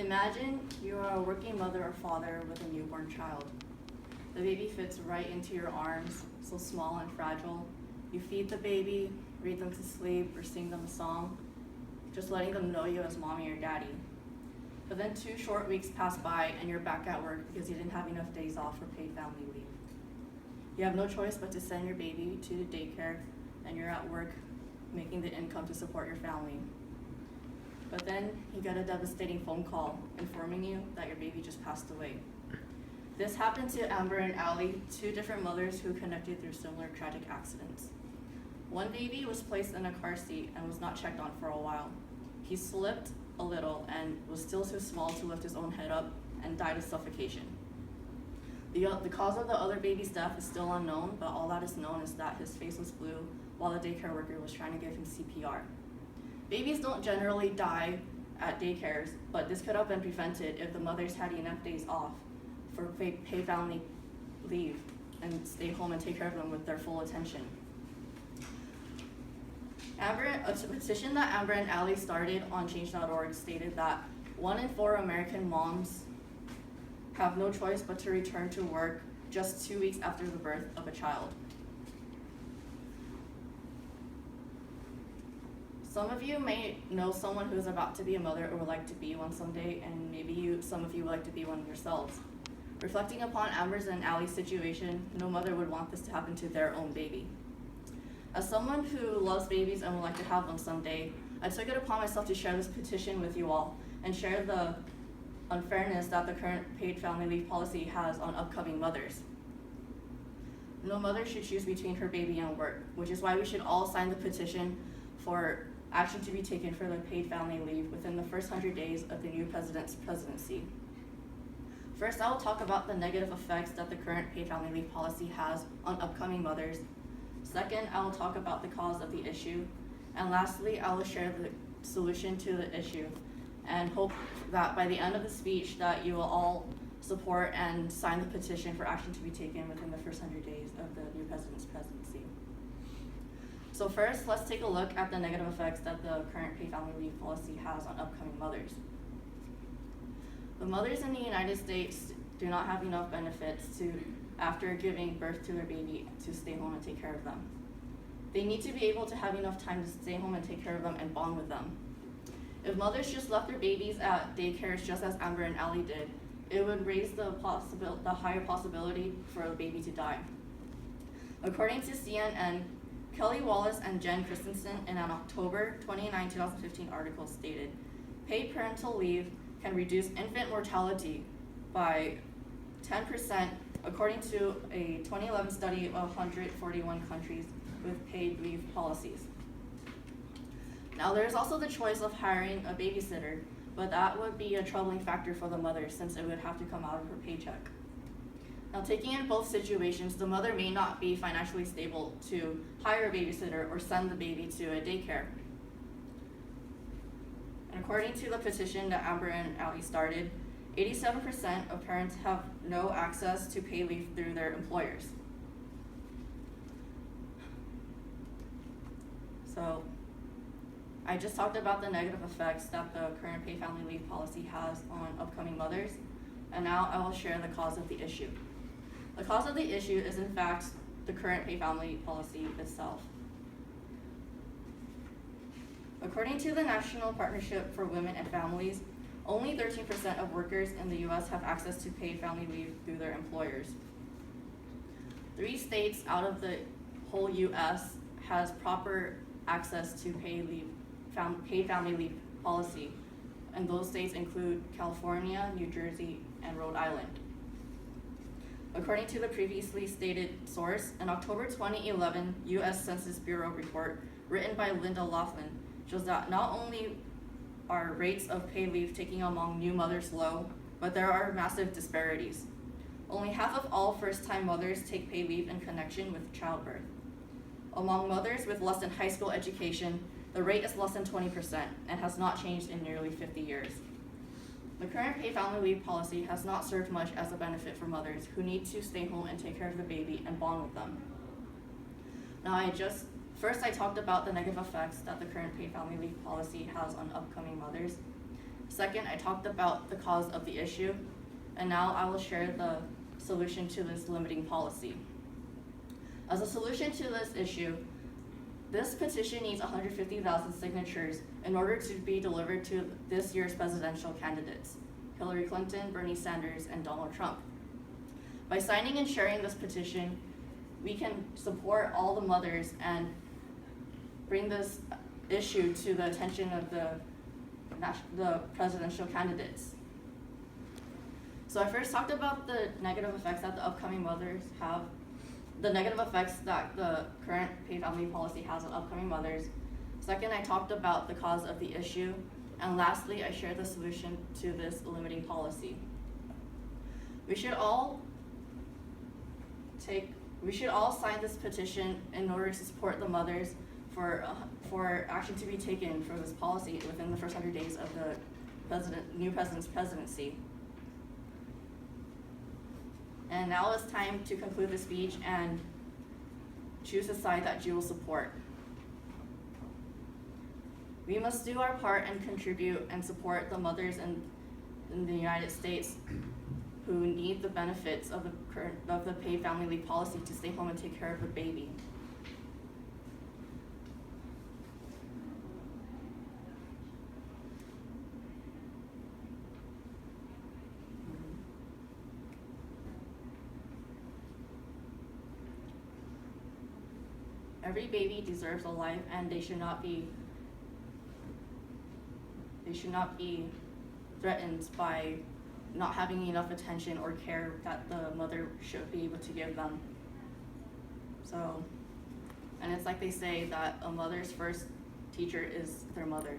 Imagine you are a working mother or father with a newborn child. The baby fits right into your arms, so small and fragile. You feed the baby, read them to sleep, or sing them a song, just letting them know you as mommy or daddy. But then 2 short weeks pass by and you're back at work because you didn't have enough days off for paid family leave. You have no choice but to send your baby to the daycare, and you're at work making the income to support your family. But then you get a devastating phone call informing you that your baby just passed away. This happened to Amber and Allie, 2 different mothers who connected through similar tragic accidents. One baby was placed in a car seat and was not checked on for a while. He slipped a little and was still too small to lift his own head up and died of suffocation. The cause of the other baby's death is still unknown, but all that is known is that his face was blue while the daycare worker was trying to give him CPR. Babies don't generally die at daycares, but this could have been prevented if the mothers had enough days off for paid family leave and stay home and take care of them with their full attention. A petition that Amber and Allie started on change.org stated that 1 in 4 American moms have no choice but to return to work just 2 weeks after the birth of a child. Some of you may know someone who is about to be a mother or would like to be one someday, and maybe some of you would like to be one yourselves. Reflecting upon Amber's and Allie's situation, no mother would want this to happen to their own baby. As someone who loves babies and would like to have them someday, I took it upon myself to share this petition with you all and share the unfairness that the current paid family leave policy has on upcoming mothers. No mother should choose between her baby and work, which is why we should all sign the petition for action to be taken for the paid family leave within the first 100 days of the new president's presidency. First, I will talk about the negative effects that the current paid family leave policy has on upcoming mothers. Second, I will talk about the cause of the issue. And lastly, I will share the solution to the issue and hope that by the end of the speech that you will all support and sign the petition for action to be taken within the first 100 days of the new president's presidency. So first, let's take a look at the negative effects that the current paid family leave policy has on upcoming mothers. The mothers in the United States do not have enough benefits after giving birth to their baby to stay home and take care of them. They need to be able to have enough time to stay home and take care of them and bond with them. If mothers just left their babies at daycares just as Amber and Allie did, it would raise the higher possibility for a baby to die. According to CNN, Kelly Wallace and Jen Christensen in an October 29, 2015 article stated, paid parental leave can reduce infant mortality by 10% according to a 2011 study of 141 countries with paid leave policies. Now there's also the choice of hiring a babysitter, but that would be a troubling factor for the mother since it would have to come out of her paycheck. Now taking in both situations, the mother may not be financially stable to hire a babysitter or send the baby to a daycare. And according to the petition that Amber and Allie started, 87% of parents have no access to paid leave through their employers. So I just talked about the negative effects that the current paid family leave policy has on upcoming mothers, and now I will share the cause of the issue. The cause of the issue is in fact the current paid family policy itself. According to the National Partnership for Women and Families, only 13% of workers in the U.S. have access to paid family leave through their employers. 3 states out of the whole U.S. has proper access to paid family leave policy, and those states include California, New Jersey, and Rhode Island. According to the previously stated source, an October 2011 U.S. Census Bureau report written by Linda Laughlin shows that not only are rates of paid leave taking among new mothers low, but there are massive disparities. Only half of all first-time mothers take paid leave in connection with childbirth. Among mothers with less than high school education, the rate is less than 20% and has not changed in nearly 50 years. The current paid family leave policy has not served much as a benefit for mothers who need to stay home and take care of the baby and bond with them. Now First, I talked about the negative effects that the current paid family leave policy has on upcoming mothers. Second, I talked about the cause of the issue, and now I will share the solution to this limiting policy. As a solution to this issue, this petition needs 150,000 signatures in order to be delivered to this year's presidential candidates, Hillary Clinton, Bernie Sanders, and Donald Trump. By signing and sharing this petition, we can support all the mothers and bring this issue to the attention of the presidential candidates. So I first talked about the negative effects that the upcoming mothers have, the negative effects that the current paid family policy has on upcoming mothers. Second, I talked about the cause of the issue. And lastly, I shared the solution to this limiting policy. We should all sign this petition in order to support the mothers for action to be taken for this policy within the first 100 days of the new president's presidency. And now it's time to conclude the speech and choose a side that you will support. We must do our part and contribute and support the mothers in the United States who need the benefits of the paid family leave policy to stay home and take care of the baby. Every baby deserves a life, and they should not be threatened by not having enough attention or care that the mother should be able to give them. So, and it's like they say that a mother's first teacher is their mother.